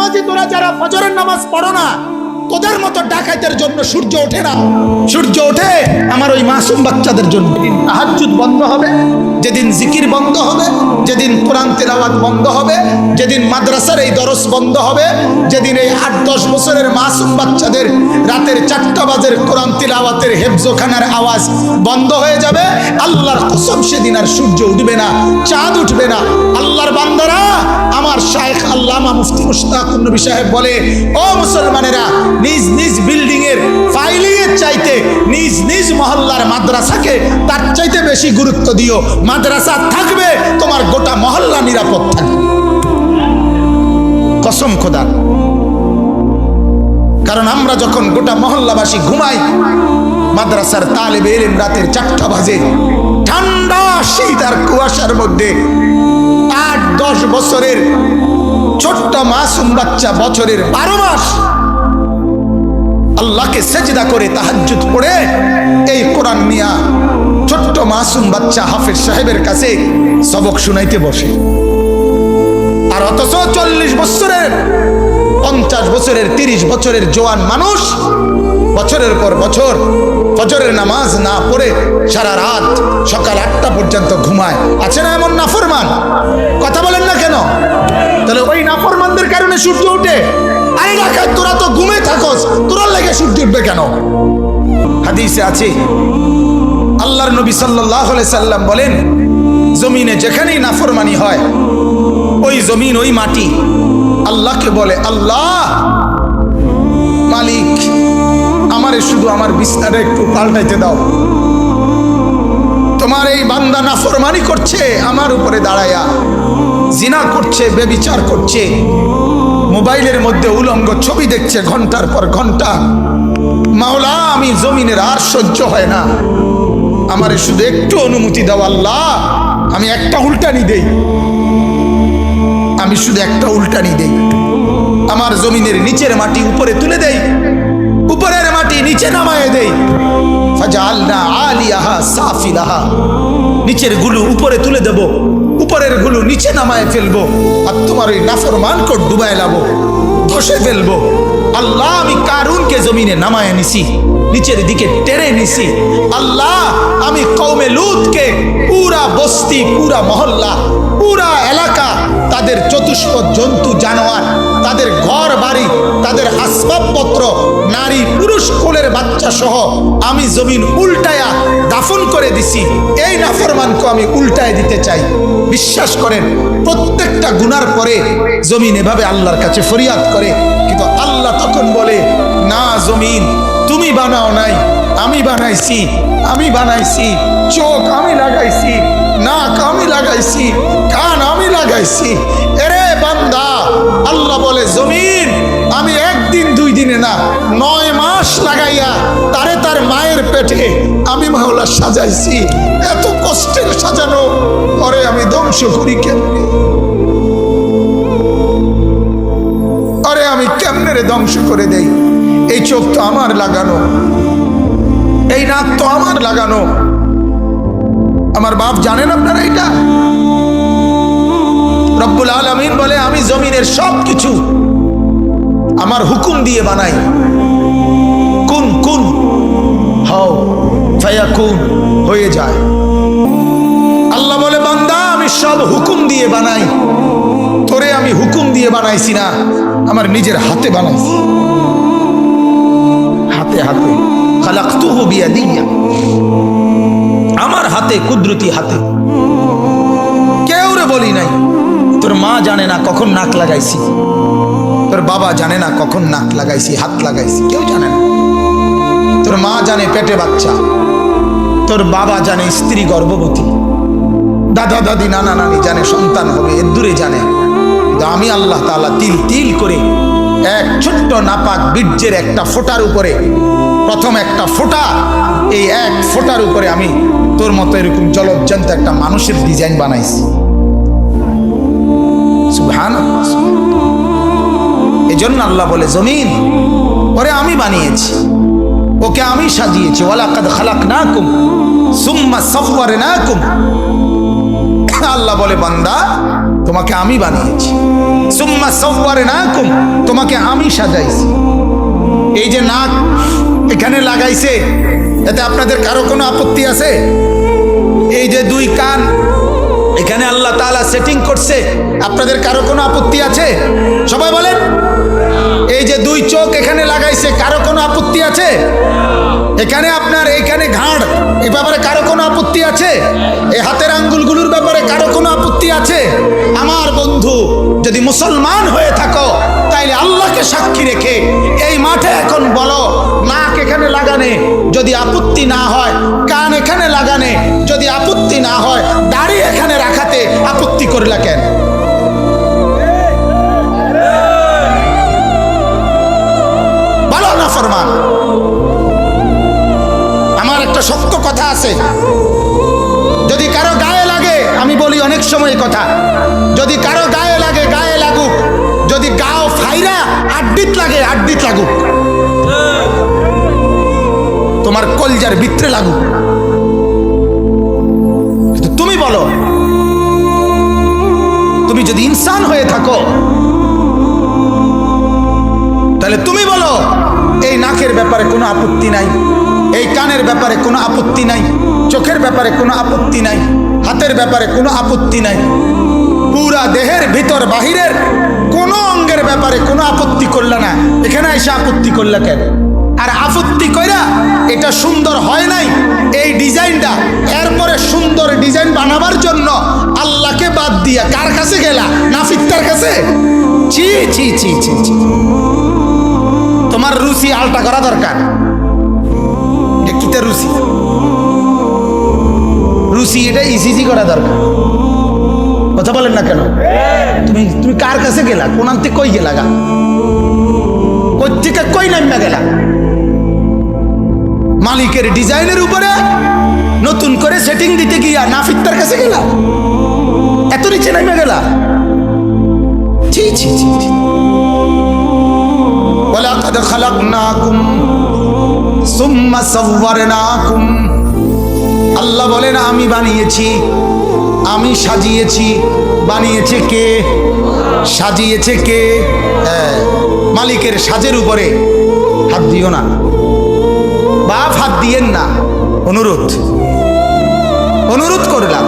নামাজি তোরা যারা ফজরের নামাজ পড়ো না, তোদের মতো ডাকাতের জন্য সূর্য ওঠে না। সূর্য ওঠে আমার ওই মাসুম বাচ্চাদের জন্য। যেদিন তাহাজ্জুদ বন্ধ হবে, যেদিন জিকির বন্ধ হবে, যেদিন কোরআন তেলাওয়াত বন্ধ হবে, যেদিন মাদ্রাসার এই দরস বন্ধ হবে, যেদিন এই 8-10 বছরের মাসুম বাচ্চাদের রাতের 4টা বাজের কোরআন তিলাওয়াতের হেফজোখানার আওয়াজ বন্ধ হয়ে যাবে, আল্লাহর কসম সেদিন আর সূর্য উঠবে না, চাঁদ উঠবে না। আল্লাহর বান্দারা, আমার শায়েখ আল্লামা মুফতি মুশতাকুর নবী সাহেব বলে, ও মুসলমানেরা, নিজ নিজ বিল্ডিং এর ফাইলিং এর চাইতে নিজ নিজ মহল্লার মাদ্রাসাকে তার চাইতে বেশি গুরুত্ব দিও। মাদ্রাসা থাকবে, তোমার গোটা মহল্লা নিরাপদ থাকবে, কসম খোদা। কারণ আমরা যখন গোটা মহল্লাবাসী ঘুমাই, মাদ্রাসার তালেবে ইলম রাতের 4টা বাজে ঠান্ডা শীত আর কুয়াশার মধ্যে 8-10 বছরের ছোট্ট মাসুম বাচ্চা বছরের 12 মাস আল্লাহকে সেজদা করে তাহাজ্জুদ পড়ে এই কোরআন নিয়া ছোট্ট মাসুম বাচ্চা হাফেজ সাহেবের কাছে সবক শুনাইতে বসে। আর অথচ 40 বছরের 50 বছরের 30 বছরের জোয়ান মানুষ বছরের পর বছর ফজরের নামাজ না পড়ে সারা রাত সকাল 8টা পর্যন্ত ঘুমায়। আছে না এমন নাফরমান? কথা বলেন না কেন? তাহলে ওই নাফরমানদের কারণে সূর্য ওঠে। আরে ডাকাত, তোরা তো ঘুমে থাকস, তোরা লেগে সূর্য উঠবে কেন? হাদিসে আছে, আল্লাহর নবী সাল্লাল্লাহু আলাইহি সাল্লাম বলেন, জমিনে যেখানেই নাফরমানি হয়, ওই জমিন ওই মাটি আল্লাহকে বলে, আল্লাহ মালিক, আমারে শুধু আমার বিছনাটা একটু পাল্টাইতে দাও। তোমার এই বান্দা নাফরমানি করছে, আমার উপরে দাঁড়ায়া জিনা করছে, ব্যভিচার করছে, মোবাইলের মধ্যে উলঙ্গ ছবি দেখছে ঘন্টার পর ঘন্টা। মাওলা, আমি জমিনের আর সহ্য হয় না, আমারে শুধু একটু অনুমতি দাও আল্লাহ, আমি একটা উল্টানি দেই, আমি শুধু একটা উল্টানি দেই। আমার জমিনের নিচের মাটি উপরে তুলে দেই, উপরের মাটি নিচে নামায়ে দেই। ফাজআলনা আলিয়াহা সাফিলাহা, নিচের গুলো উপরে তুলে দেব, উপরের গুলো নিচে নামায়ে ফেলবো, আর তোমার ওই নাফরমান কোট ডুবায় লাবো, ধসে ফেলবো। আল্লাহ, আমি কারুনকে জমিনে নামায়ে নিছি, নিচের দিকে টেনে নিছি। আল্লাহ, আমি কওমে লূতকে পুরা বস্তি, পুরা মহল্লা, পুরা এলাকা, তাদের চতুষ্পদ জন্তু জানোয়ার, তাদের ঘর বাড়ি, তাদের আসবাবপত্র, নারী পুরুষ কোলের বাচ্চা সহ আমি জমিন উল্টায়া দাফন করে দিছি। এই নাফরমানকে আমি উল্টায় দিতে চাই। বিশ্বাস করেন, প্রত্যেকটা গুনার পরে জমিন এভাবে আল্লাহর কাছে ফরিয়াদ করে, কিন্তু আল্লাহ তখন বলে, না জমিন, তুমি বানাও নাই, আমি বানাইছি, আমি বানাইছি। চোখ আমি লাগাইছি, নাক আমি লাগাইছি, কান আমি লাগাইছি। এরে বান্দা, আল্লাহ বলে, জমিন আমি 1 দিন 2 দিনে না, 9 মাস লাগাইয়া তারে তার মায়ের পেটে আমি মাওলা সাজাইছি। এত কষ্টের সাজানো পরে আমি ধ্বংস করি কেমনে? আরে আমি কেমনে রে ধ্বংস করে দেই? এই চোখ তো আমার লাগানো, এই নাক তো আমার লাগানো। আমার বাপ জানেন আপনারা এটা? রব্বুল আলামিন বলে, আমি জমিনের সব কিছু আমার হুকুম দিয়ে বানাই। কুন কুন হও ফায়াকুন, হয়ে যায়। আল্লাহ বলে, বান্দা আমি সব হুকুম দিয়ে বানাই, তোরে আমি হুকুম দিয়ে বানাইছি না, আমার নিজের হাতে বানাইছি, হাতে হাতে। খালাকতুহু বিয়াদিয়া, আমার হাতে, কুদরতি হাতে। কেউ রে বলি নাই। তোর মা জানে না কখন নাক লাগাইছি, তোর বাবা জানে না কখন নাক লাগাইছি, হাত লাগাইছি, কেউ জানে না। তোর মা জানে পেটে বাচ্চা, তোর বাবা জানে স্ত্রী গর্ভবতী, দাদা দাদি নানা নানি জানে সন্তান হবে, এর দূরে জানে। কিন্তু আমি আল্লাহ তাআলা তিল তিল করে এক ছোট্ট নাপাক বীর্যের একটা ফোঁটার উপরে, প্রথম একটা ফোঁটা, এই এক ফোঁটার উপরে আমি তোর মতো এরকম জলজ্জান্ত একটা মানুষের ডিজাইন বানাইছি। সুবহানাল্লাহ। এজন্য আল্লাহ বলে, জমিন ওরে আমি বানিয়েছি, ওকে আমি সাজিয়েছি। ওয়ালাকাদ খালাকনাকুম সুম্মা সাওয়ারনাকুম। আল্লাহ বলে, বান্দা তোমাকে আমি বানিয়েছি, সুম্মা সাওয়ারনাকুম, তোমাকে আমি সাজাইছি। এই যে নাক এখানে লাগাইছে, এতে আপনাদের কারো কোনো আপত্তি আছে? এই যে দুই কান এখানে আল্লাহ তাআলা সেটিং করছে, আপনাদের কারো কোনো আপত্তি আছে? সবাই বলেন। এই যে দুই চোখ এখানে লাগাইছে, কারো কোনো আপত্তি আছে? এখানে আপনার এইখানে ঘাড়, এই ব্যাপারে কারো কোনো আপত্তি আছে? এই হাতের আঙ্গুলগুলোর ব্যাপারে কারো কোনো আপত্তি আছে? আমার বন্ধু, যদি মুসলমান হয়ে থাকো তাইলে আল্লাহকে সাক্ষী রেখে এই মাঠে এখন বলো, নাক এখানে লাগানে যদি আপত্তি না হয়, কান এখানে লাগানে যদি আপত্তি না হয়, দাড়ি এখানে রাখাতে আপত্তি করলা কেন? বলো না ফরমান। আমার একটা শক্ত কথা আছে, যদি কারো গায়ে লাগে, আমি বলি অনেক সময় কথা, যদি কারো গায়ে লাগে গায়ে লাগুক, যদি গাও ফাইরা আড্ডিত লাগে আড্ডিত লাগুক, তোমার কলজার ভিতরে লাগুক, কিন্তু তুমি বলো, তুমি যদি ইনসান হয়ে থাকো তাহলে তুমি বলো এই নাকের ব্যাপারে কোনো আপত্তি নাই, এই কানের ব্যাপারে কোনো আপত্তি নাই, চোখের ব্যাপারে কোনো আপত্তি নাই, হাতের ব্যাপারে কোনো আপত্তি নাই, পুরা দেহের ভিতর বাহিরের কোনো অঙ্গের ব্যাপারে কোনো আপত্তি করলা না, এখানে এসে আপত্তি করলা কেন? আর আপত্তি কইরা এটা সুন্দর হয় নাই এই ডিজাইনটা, এরপরে সুন্দর ডিজাইন বানাবার জন্য আল্লাহকে বাদ দিয়া কার কাছে গেলা? নাফিকতার কাছে? ছি ছি ছি ছি ছি। তোমার রুচি আলটা করা দরকার, একটুতে রুচি রুচি এটা ইসিজি করা দরকার। কথা বলেন না কেন? তুমি তুমি কার কাছে গেলা? কোন আনতে কই গেলা? গা কই থেকে কই নামা গেলা? মালিকের ডিজাইনের উপরে নতুন করে সেটিং দিতে গিয়া নাফিকতার কাছে গেলা, এত নিচে নামা গেলা? ছি ছি ছি। ওয়ালাকাদ খালাকনাকুম সুম্মা সাওয়ারনাকুম, আল্লাহ বলেন আমি বানিয়েছি, আমি সাজিয়েছি। বানিয়েছে কে? সাজিয়েছে কে? মালিকের সাজের উপরে হাত দিও না, বাপ হাত দিয়েন না, অনুরোধ অনুরোধ করলাম।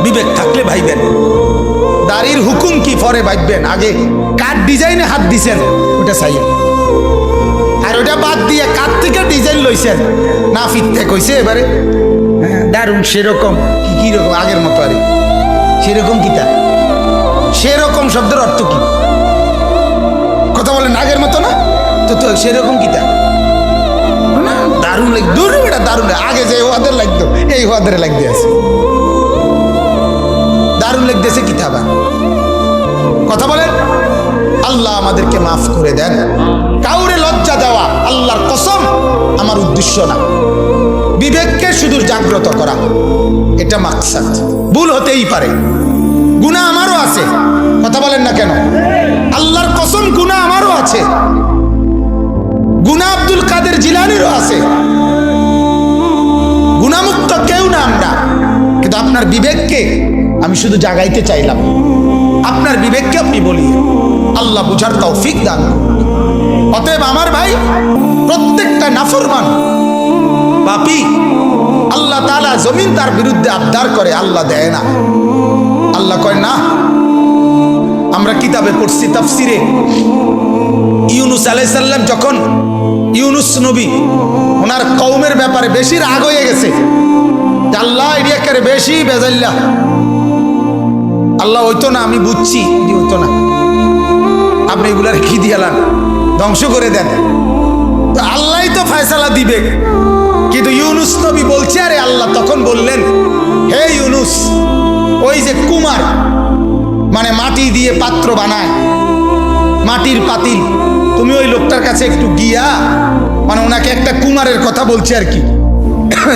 বিবেক থাকলে ভাইবেন, দাড়ির হুকুম কি পরে ভাববেন, আগে কার ডিজাইনে হাত দিছেন ওটা চাই, আর ওটা বাদ দিয়ে কার থেকে ডিজাইন লইছেন না ফিরতে কইছে এবারে দারুণ সেরকম কি রকম আগের মতো, আরে সেরকম কিতা, সেরকম শব্দের অর্থ কি? কথা বলেন আগের মতো না তো, তো সেরকম কিতা না, দারুণ লাগ, দূর এটা দারুণ, আগে যে ওয়াদের লাগতো এই ওয়াদের লাগতে আছে, দারুণ লাগতেছে কিতাবা। কথা বলেন। আল্লাহ আমাদেরকে মাফ করে দেন। কাউরে লজ্জা দেওয়া আল্লাহর কসম আমার উদ্দেশ্য না, বিবেককে শুধু জাগ্রত করা এটা মাকসাদ। ভুল হতেই পারে, গুনাহ আমারও আছে, কথা বলেন না কেন? আল্লাহর কসম গুনাহ আমারও আছে, গুনাহ আব্দুল কাদের জিলানীরও আছে, গুনাহমুক্ত কেউ না আমরা, কিন্তু আপনার বিবেককে আমি শুধু জাগাইতে চাইলাম, আপনার বিবেককে আপনি বলিয়ে আল্লাহ বুঝার তৌফিক দান। অতএব আমার ভাই, প্রত্যেকটা নাফরমান পাপী আল্লাহ তাআলা জমিন তার বিরুদ্ধে আবদার করে, আল্লাহ দেয় না। আল্লাহ কয় না। আমরা কিতাবে পড়ছি তাফসিরে, ইউনুস আলাইহিস সালাম যখন ইউনুস নবী ওনার কওমের ব্যাপারে বেশি রাগ হয়ে গেছে, আল্লাহ এরিয়াকে বেশি বেজাল্লা, আল্লাহ হইতো না, আমি বুঝছি হইতো না, আপনি এগুলা রেখে দিয়ালান, ধ্বংস করে দেন, তো আল্লাহই তো ফয়সালা দিবে। কিন্তু ইউনুস নবী বলছে, আরে আল্লাহ তখন বললেন, হে ইউনুস, ওই যে কুমার মানে মাটি দিয়ে পাত্র বানায়, মাটির পাতিল, তুমি ওই লোকটার কাছে একটু গিয়া, মানে ওনাকে একটা কুমারের কথা বলছে আর কি,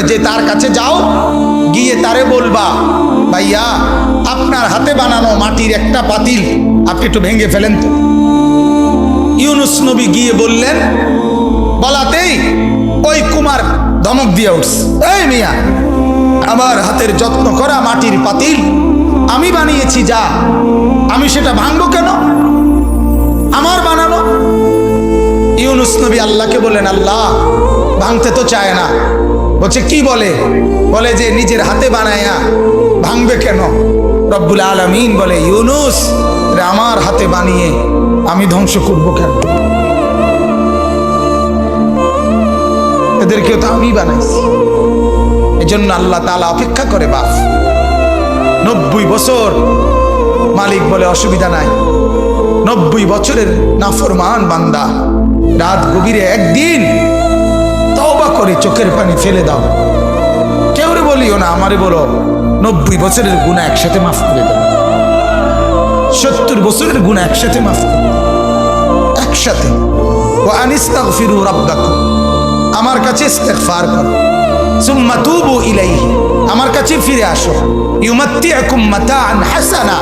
যে তার কাছে যাও, গিয়ে তারে বলবা, ভাইয়া আপনার হাতে বানানো মাটির একটা পাতিল আপনি একটু ভেঙে ফেলেন তো। ইউনুস নবী গিয়ে বললেন, বলাতেই ওই কুমার ধমক দিয়ে উঠছে, এই মিয়া, আমার হাতের যত্ন করা মাটির পাতিল আমি বানিয়েছি, যা আমি সেটা ভাঙবো কেন? আমার বানানো। ইউনুস নবী আল্লাহকে বলেন, আল্লাহ ভাঙতে তো চায় না। বলছে কি বলে? বলে যে নিজের হাতে বানায়া ভাঙবে কেন? রব্বুল আলামিন বলে, ইউনুস এটা আমার হাতে বানিয়ে আমি ধ্বংস করব কেন? এদেরকেও তো আমি বানাইছি। এজন্য আল্লাহ তাআলা অপেক্ষা করে বাপ 90 বছর। মালিক বলে অসুবিধা নাই, 90 বছরের নাফরমান বান্দা রাত গভীরে একদিন তওবা করে চোখের পানি ফেলে দাও। কেউ রে বলিও না, আমারে বলো 90 বছরের গুনাহ একসাথে মাফ করে দাও। 70 বছরের গুনাহ একসাথে মাফ করে দাও, একসাথে। ওয়া আনিস্তাগফিরু রাব্বাকুম, আমার কাছে ইস্তিগফার করো। সুম্মা তুবু ইলাইহি, আমার কাছে ফিরে আসো। ইউমাত্তিউকুম মাতাআন হাসানা,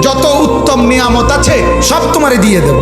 যত উত্তম নিয়ামত আছে সব তোমারে দিয়ে দেব।